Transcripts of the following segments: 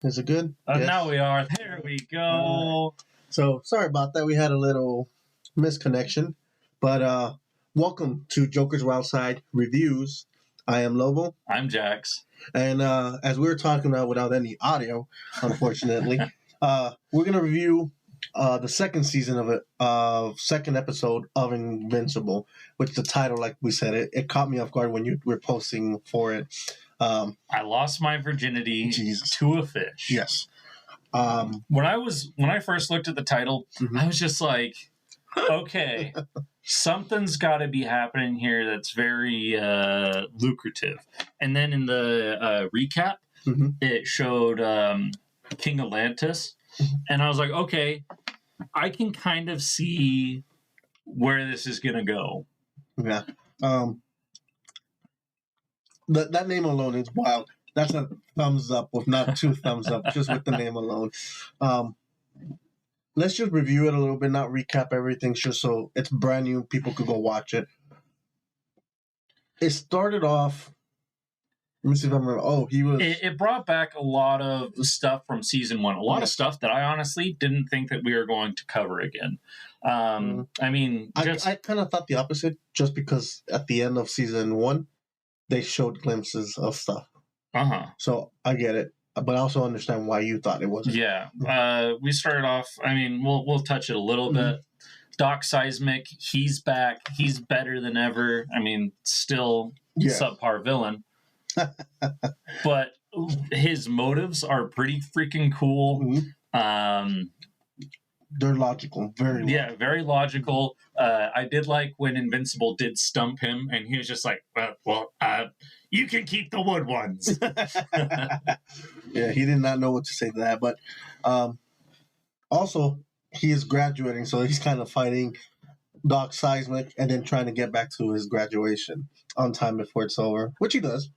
Is it good? Yes. Now we are. There we go. So, sorry about that. We had a little misconnection. But welcome to Joker's Wild Side Reviews. I am Lobo. I'm Jax. And as we were talking about without any audio, unfortunately, we're going to review the second season second episode of Invincible, which the title, like we said, it caught me off guard when you were posting for it. I lost my virginity to a fish. Yes. When I first looked at the title, I was just like, okay, something's got to be happening here that's very lucrative. And then in the recap, it showed King Atlantis, and I was like, okay, I can kind of see where this is going to go. Yeah. That name alone is wild. That's a thumbs up, if not two thumbs up, just with the name alone. Let's just review it a little bit, not recap everything, just so it's brand new. People could go watch it. It started off. Let me see if I remember. Oh, he was. It brought back a lot of stuff from season one. A lot of stuff that I honestly didn't think that we were going to cover again. I mean, I kind of thought the opposite, just because at the end of season one, they showed glimpses of stuff. So I get it, but I also understand why you thought it wasn't. Yeah. We started off. I mean, we'll touch it a little bit. Doc Seismic, he's back. He's better than ever. I mean, still subpar villain. But his motives are pretty freaking cool. They're logical, very logical. Yeah, very logical. I did like when Invincible did stump him, and he was just like, well, you can keep the wood ones. Yeah, he did not know what to say to that. But also, he is graduating, so he's kind of fighting Doc Seismic and then trying to get back to his graduation on time before it's over, which he does.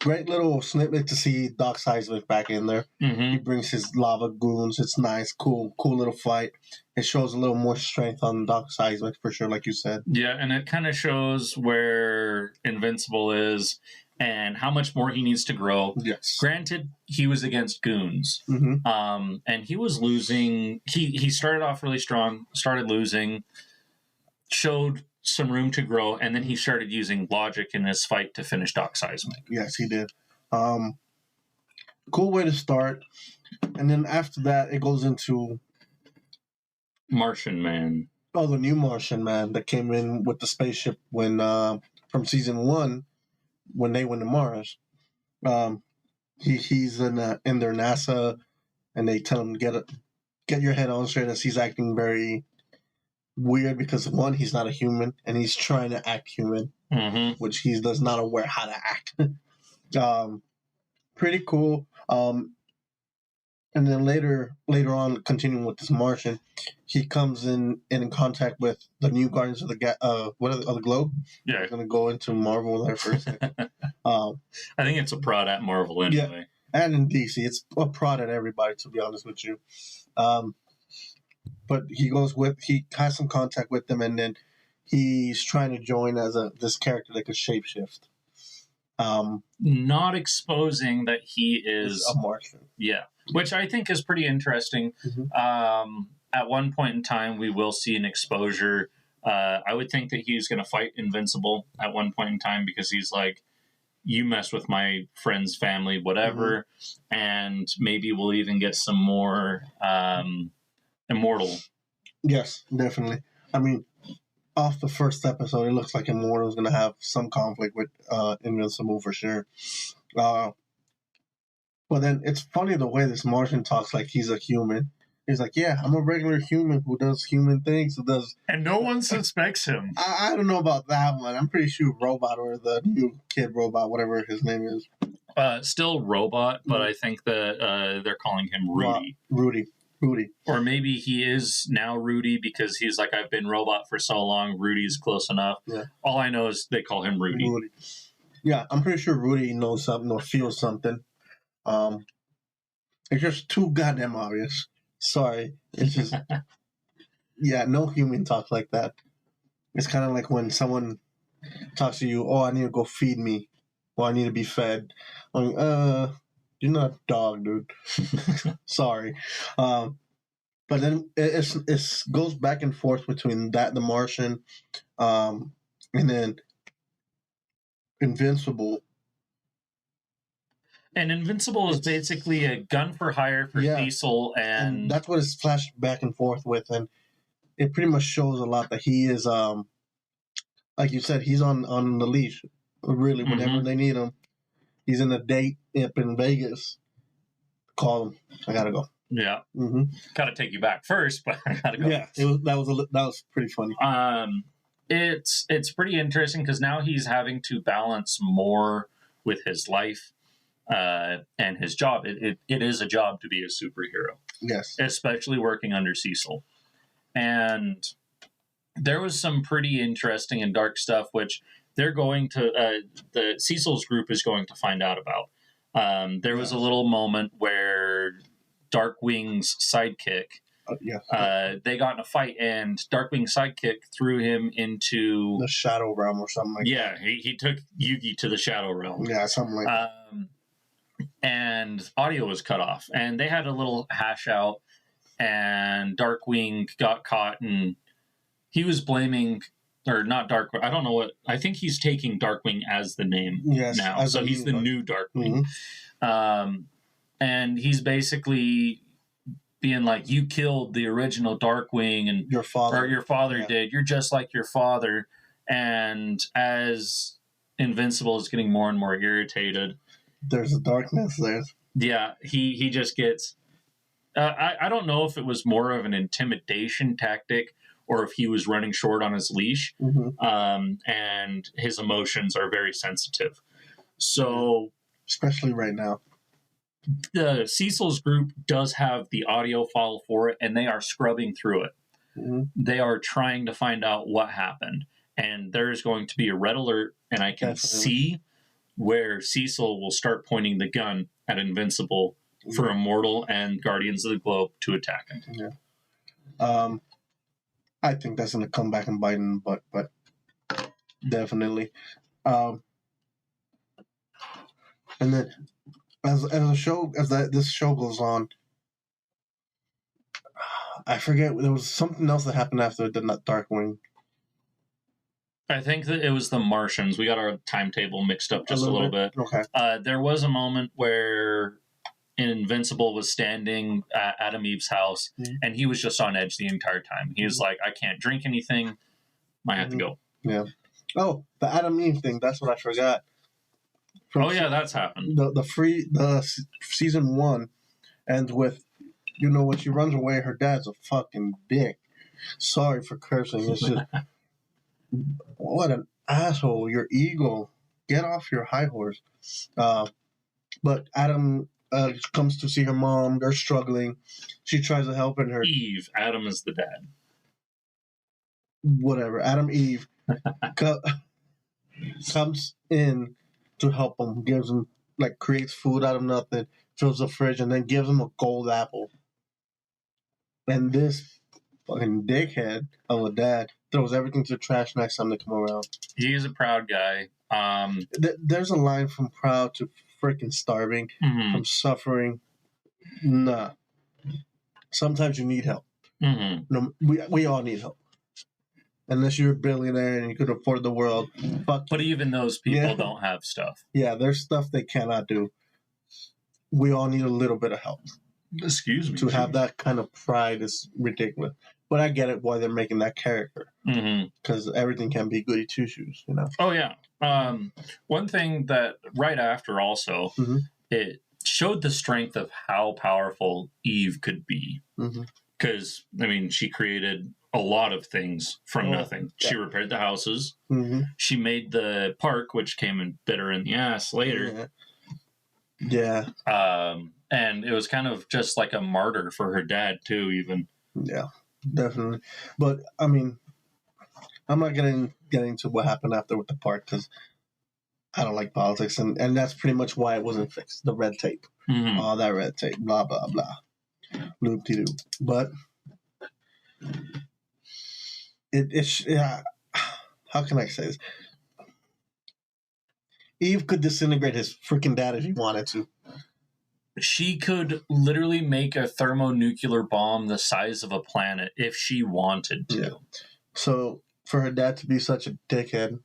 Great little snippet to see Doc Seismic back in there. He brings his lava goons. It's nice, cool little fight. It shows a little more strength on Doc Seismic for sure, like you said. Yeah, and it kind of shows where Invincible is and how much more he needs to grow. Yes. Granted, he was against goons, and he was losing. He started off really strong, started losing, showed some room to grow, and then he started using logic in his fight to finish Doc Seismic. Yes, he did. Cool way to start. And then after that, it goes into Martian Man. Oh, the new Martian Man that came in with the spaceship when from season one when they went to Mars. He's in their NASA, and they tell him get your head on straight, as he's acting very weird because one, he's not a human, and he's trying to act human, which he does not aware how to act. Pretty cool. And then later on, continuing with this Martian, he comes in contact with the new Guardians of the the Globe. Yeah, I'm gonna go into Marvel there for a second. I think it's a prod at Marvel anyway. Yeah, and in DC, it's a prod at everybody, to be honest with you. But he has some contact with them, and then he's trying to join as this character that could shapeshift. Not exposing that he is a Martian. Yeah, which I think is pretty interesting. At one point in time, we will see an exposure. I would think that he's going to fight Invincible at one point in time, because he's like, you mess with my friend's family, whatever, and maybe we'll even get some more Immortal. Yes, definitely. I mean, off the first episode, it looks like Immortal is going to have some conflict with Invincible for sure. But then it's funny the way this Martian talks like he's a human. He's like, yeah, I'm a regular human who does human things, and no one suspects him. I don't know about that one. I'm pretty sure Robot, or the new kid Robot, whatever his name is. Still Robot, but I think that they're calling him Rudy. Rudy. Or maybe he is now Rudy because he's like, I've been Robot for so long, Rudy's close enough. Yeah. All I know is they call him Rudy. Yeah, I'm pretty sure Rudy knows something or feels something. It's just too goddamn obvious. Sorry. It's just... yeah, no human talks like that. It's kind of like when someone talks to you, oh, I need to go feed me. Or I need to be fed. I'm like, You're not a dog, dude. Sorry. But then it goes back and forth between that, the Martian, and then Invincible. And Invincible is basically a gun for hire for Cecil, and that's what it's flashed back and forth with, and it pretty much shows a lot that he is, like you said, he's on the leash. Really, whenever they need him, he's in a date up in Vegas. Call him. I gotta go. Yeah, gotta take you back first, but I gotta go. Yeah, that was pretty funny. It's pretty interesting because now he's having to balance more with his life and his job. It is a job to be a superhero. Yes, especially working under Cecil. And there was some pretty interesting and dark stuff, which they're going to the Cecil's group is going to find out about. There was a little moment where Darkwing's sidekick, they got in a fight, and Darkwing's sidekick threw him into the Shadow Realm or something like that. Yeah, he took Yugi to the Shadow Realm. Yeah, something like that. And audio was cut off, and they had a little hash out, and Darkwing got caught, and he was blaming, or not Darkwing, I don't know what, I think he's taking Darkwing as the name now, so he's the new Darkwing. And he's basically being like, you killed the original Darkwing, and your father did, you're just like your father. And as Invincible is getting more and more irritated, there's a darkness there. Yeah, he just gets... I don't know if it was more of an intimidation tactic or if he was running short on his leash. And his emotions are very sensitive. So... especially right now. The Cecil's group does have the audio file for it, and they are scrubbing through it. They are trying to find out what happened. And there's going to be a red alert, and I can see where Cecil will start pointing the gun at Invincible for Immortal and Guardians of the Globe to attack him. Yeah. I think that's going to come back and bite him, but definitely. And then as this show goes on, I forget, there was something else that happened after the Darkwing. I think that it was the Martians. We got our timetable mixed up just a little bit. Okay. There was a moment where Invincible was standing at Adam Eve's house, and he was just on edge the entire time. He was like, I can't drink anything. I have to go. Yeah. Oh, the Adam Eve thing. That's what I forgot. That's happened. The season 1 ends with, when she runs away, her dad's a fucking dick. Sorry for cursing. It's just... what an asshole. Your ego. Get off your high horse. But Adam comes to see her mom. They're struggling. She tries to help her. Eve. Adam is the dad. Whatever. Adam Eve comes in to help him. Gives him, creates food out of nothing. Fills the fridge and then gives him a gold apple. And this fucking dickhead of a dad throws everything to the trash next time they come around. He's a proud guy. There's a line from proud to freaking starving, from suffering. Nah. Sometimes you need help. No, we all need help. Unless you're a billionaire and you could afford the world. But even those people don't have stuff. Yeah, there's stuff they cannot do. We all need a little bit of help. Excuse me. To have that kind of pride is ridiculous. But I get it why they're making that character. Because everything can be goody two-shoes, Oh, yeah. One thing that right after also, it showed the strength of how powerful Eve could be. Because, she created a lot of things from nothing. Yeah. She repaired the houses. She made the park, which came and bit her in the ass later. Yeah. And it was kind of just like a martyr for her dad, too, even. Yeah, definitely. But, I'm not getting into what happened after with the park, because I don't like politics, and that's pretty much why it wasn't fixed. The red tape. All that red tape, blah, blah, blah. Loop-de-doo. But how can I say this? Eve could disintegrate his freaking dad if he wanted to. she could literally make a thermonuclear bomb the size of a planet if she wanted to. Yeah. So for her dad to be such a dickhead,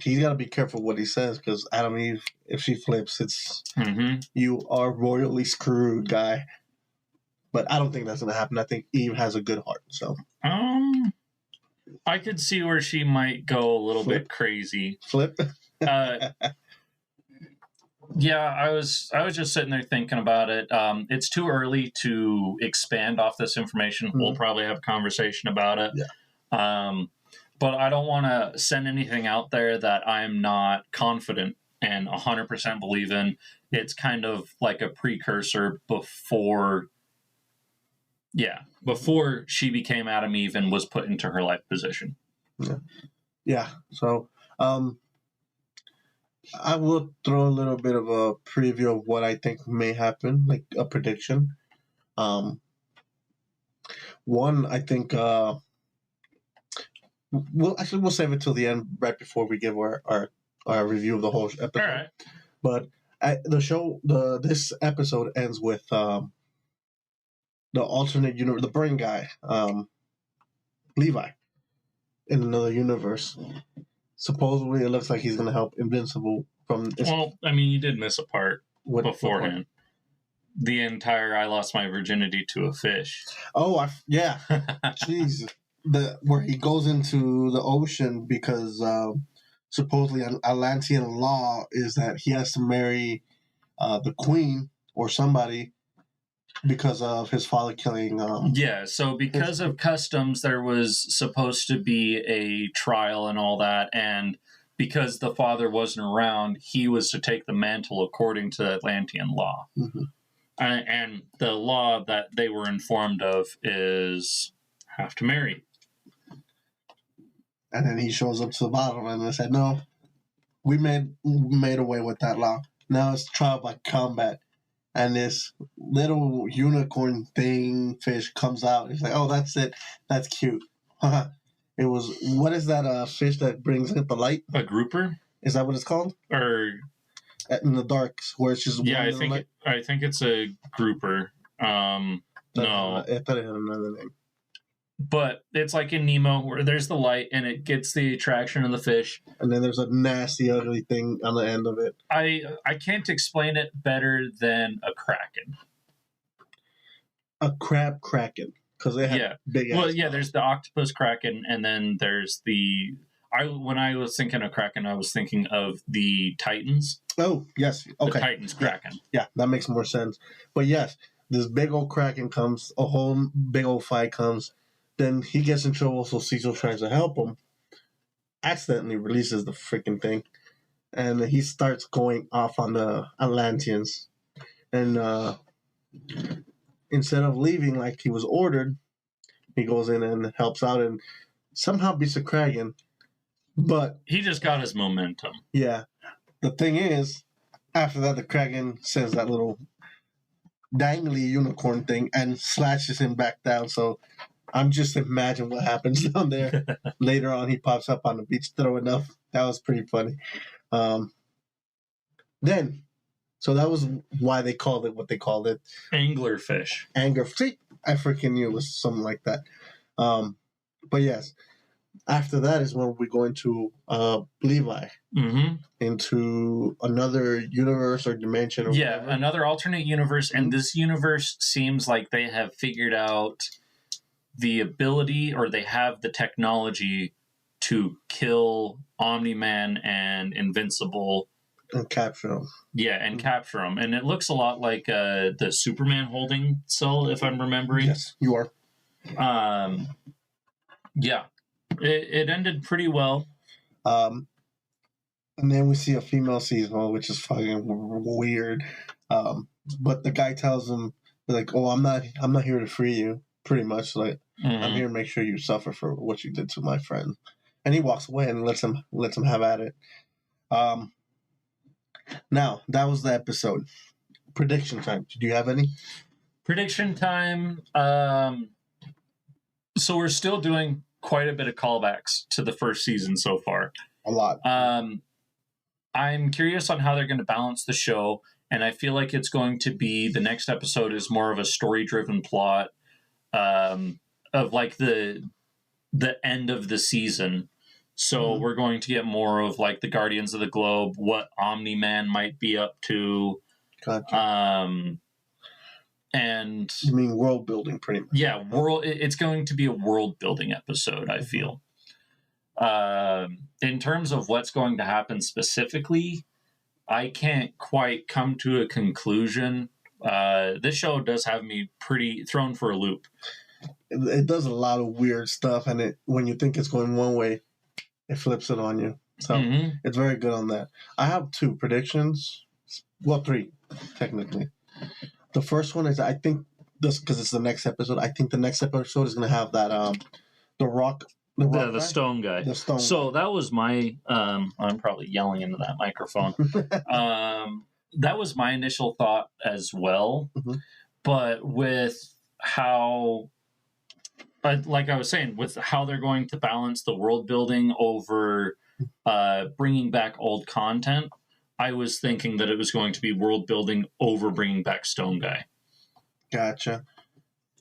he's got to be careful what he says, because Adam Eve, if she flips, it's you are royally screwed, guy. But I don't think that's going to happen. I think Eve has a good heart. So I could see where she might go a little bit crazy. Flip. Yeah, I was just sitting there thinking about it. It's too early to expand off this information. We'll probably have a conversation about it. Yeah. But I don't want to send anything out there that I'm not confident and 100% believe in. It's kind of like a precursor before she became Adam Eve and was put into her life position. Yeah. So I will throw a little bit of a preview of what I think may happen, like a prediction. One, I think we'll save it till the end, right before we give our review of the whole episode. All right. But this episode ends with the alternate universe, the brain guy, Levi, in another universe. Supposedly, it looks like he's going to help Invincible from. Well, I mean, you did miss a part beforehand. The entire "I lost my virginity to a fish." Oh, yeah. Jeez. Where he goes into the ocean because supposedly Atlantean law is that he has to marry the queen or somebody because of his father killing. So because of customs, there was supposed to be a trial and all that, and because the father wasn't around, he was to take the mantle according to Atlantean law. And the law that they were informed of is have to marry. And then he shows up to the bottom and they said, no, we made away with that law. Now it's trial by combat. And this little unicorn fish comes out. He's like, oh, that's it. That's cute. It was, what is that fish that brings out the light? A grouper? Is that what it's called? Or in the dark, where it's just I think it's a grouper. No, I thought it had another name. But it's like in Nemo, where there's the light and it gets the attraction of the fish. And then there's a nasty, ugly thing on the end of it. I can't explain it better than a kraken. A crab kraken. Because they have big ass. Well, yeah, there's the octopus kraken, and then there's the... when I was thinking of kraken, I was thinking of the Titans. Oh, yes. Okay. The Titans kraken. Yeah, that makes more sense. But yes, this big old kraken comes, a whole big old fight comes. Then he gets in trouble, so Cecil tries to help him. Accidentally releases the freaking thing. And he starts going off on the Atlanteans. And instead of leaving like he was ordered, he goes in and helps out and somehow beats the Kraken. But he just got his momentum. Yeah. The thing is, after that, the Kraken sends that little dangly unicorn thing and slashes him back down. So I'm just imagining what happens down there. Later on, he pops up on the beach throwing up. That was pretty funny. So that was why they called it what they called it. Anglerfish. See, I freaking knew it was something like that. But yes, after that is when we go into Levi. Into another universe or dimension. Or whatever. Another alternate universe. And this universe seems like they have figured out the ability, or they have the technology to kill Omni-Man and Invincible. And capture them. Yeah, and capture them. And it looks a lot like the Superman holding cell, if I'm remembering. Yes, you are. Yeah. It ended pretty well. And then we see a female Cecil, which is fucking weird. But the guy tells him, like, oh, I'm not here to free you. Pretty much, like, I'm here to make sure you suffer for what you did to my friend. And he walks away and lets him have at it. Now, that was the episode. Prediction time. Do you have any? Prediction time. So we're still doing quite a bit of callbacks to the first season so far. A lot. I'm curious on how they're going to balance the show. and I feel like it's going to be the next episode is more of a story-driven plot of like the end of the season. So we're going to get more of like the Guardians of the Globe, what Omni-Man might be up to. Gotcha. And you mean world building, pretty much? Yeah, it's going to be a world building episode, I feel. In terms of what's going to happen specifically, I can't quite come to a conclusion. This show does have me pretty thrown for a loop. It does a lot of weird stuff, and when you think it's going one way, it flips it on you. So it's very good on that. I have 2 predictions. Well, 3, technically. The first one is, I think, this because it's the next episode. I think the next episode is going to have that the rock the stone guy. The stone. So that was my. I'm probably yelling into that microphone. That was my initial thought as well, but with how, like I was saying, with how they're going to balance the world building over bringing back old content, I was thinking that it was going to be world building over bringing back Stone Guy. Gotcha.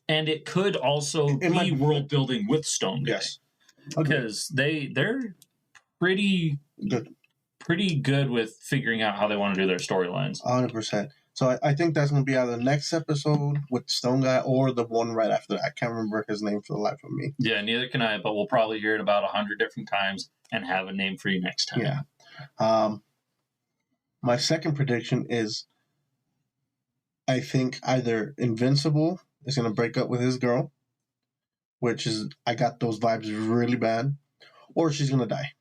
And it could also be world building with Stone Guy. Yes. Because they're pretty good with figuring out how they want to do their storylines. 100%. So I think that's going to be either the next episode with Stone Guy or the one right after that. I can't remember his name for the life of me. Yeah, neither can I, but we'll probably hear it about 100 different times and have a name for you next time. Yeah. My second prediction is I think either Invincible is going to break up with his girl, which is, I got those vibes really bad, or she's going to die.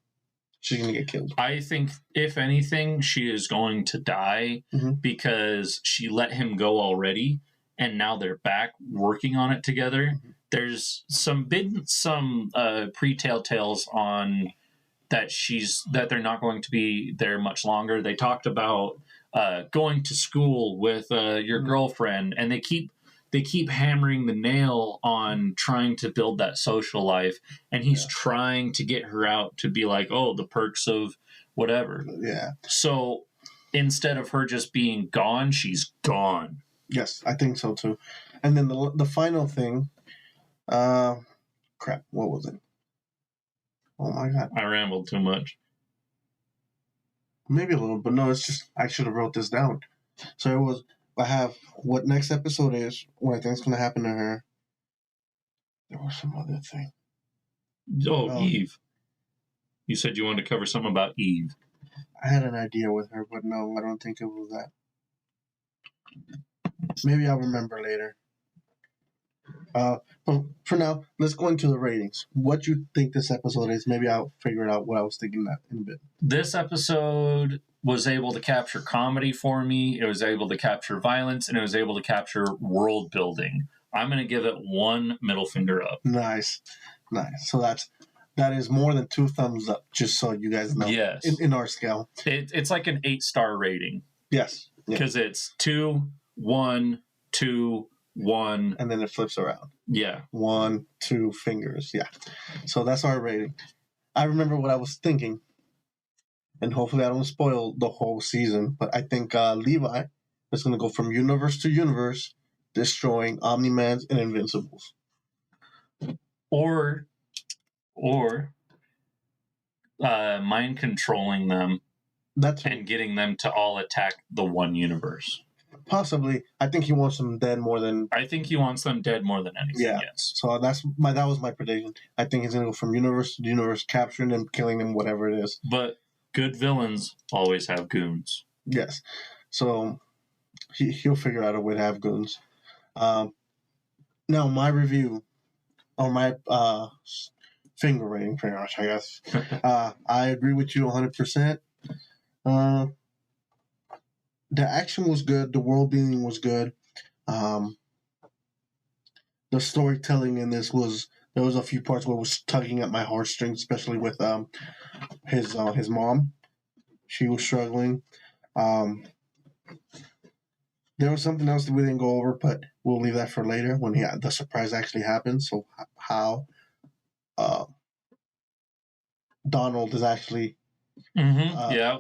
She's going to get killed. I think, if anything, she is going to die because she let him go already, and now they're back working on it together. There's some pre-tale tales on that they're not going to be there much longer. They talked about going to school with your girlfriend, and they keep hammering the nail on trying to build that social life, and he's trying to get her out to be like, oh, the perks of whatever. Yeah. So instead of her just being gone, she's gone. Yes, I think so too. And then the final thing, crap, what was it? Oh my God. I rambled too much. Maybe a little, but no, it's just, I should have wrote this down. So it was, I have what next episode is, what I think is going to happen to her. There was some other thing. Oh, Eve. You said you wanted to cover something about Eve. I had an idea with her, but no, I don't think it was that. Maybe I'll remember later. But for now, let's go into the ratings. What you think this episode is? Maybe I'll figure it out what I was thinking that in a bit. This episode was able to capture comedy for me. It was able to capture violence, and it was able to capture world building. I'm going to give it 1 middle finger up. Nice. So that is more than 2 thumbs up, just so you guys know. Yes. In our scale. It's like an 8-star rating. Yes. Because it's 2, 1, 2, 1. And then it flips around. Yeah. 1, 2 fingers. Yeah. So that's our rating. I remember what I was thinking, and hopefully I don't spoil the whole season, but I think Levi is going to go from universe to universe, destroying Omni-Mans and Invincibles. Or mind controlling them and getting them to all attack the one universe. Possibly. I think he wants them dead more than... I think he wants them dead more than anything, yes. So that was my prediction. I think he's going to go from universe to universe, capturing them, killing them, whatever it is. But good villains always have goons. Yes. So he'll figure out a way to have goons. Now, my review, or my finger rating, pretty much, I guess. I agree with you 100%. The action was good. The world building was good. The storytelling in this there was a few parts where it was tugging at my heartstrings, especially with his mom. She was struggling. There was something else that we didn't go over, but we'll leave that for later when the surprise actually happens. So how Donald is actually Yeah,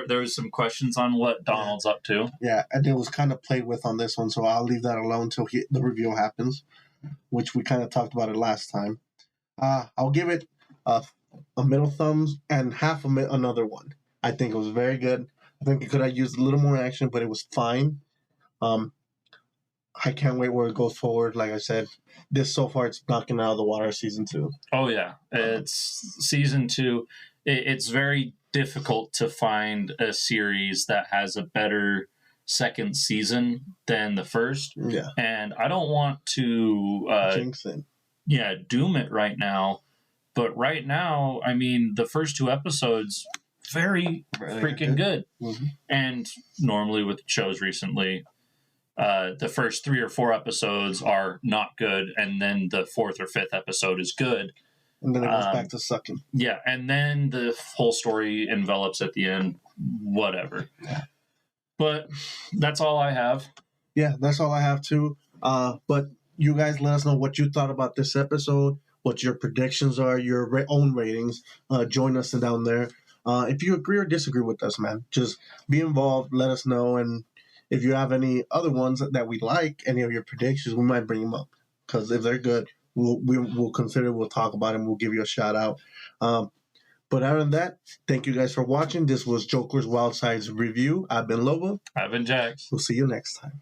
there was some questions on what Donald's up to. Yeah, and it was kind of played with on this one, so I'll leave that alone until the reveal happens, which we kind of talked about it last time. I'll give it a middle thumbs and half another one. I think it was very good. I think it could have used a little more action, but it was fine. I can't wait where it goes forward. Like I said, this so far it's knocking out of the water season 2. Oh yeah, it's season 2. It's very difficult to find a series that has a better second season than the first. Yeah, and I don't want to jinx it. Yeah, doom it right now. But right now, I mean, the first 2 episodes very freaking good. Mm-hmm. And normally with shows recently, the first 3 or 4 episodes are not good, and then the 4th or 5th episode is good. And then it goes back to sucking. Yeah, and then the whole story envelops at the end, whatever. Yeah. But that's all I have. Yeah, that's all I have too. But you guys let us know what you thought about this episode, what your predictions are, your own ratings. Join us down there. If you agree or disagree with us, man, just be involved. Let us know. And if you have any other ones that we like, any of your predictions, we might bring them up. Because if they're good, we'll consider, we'll talk about them, we'll give you a shout out. But other than that, thank you guys for watching. This was Joker's Wild Sides Review. I've been Lobo. I've been Jax. We'll see you next time.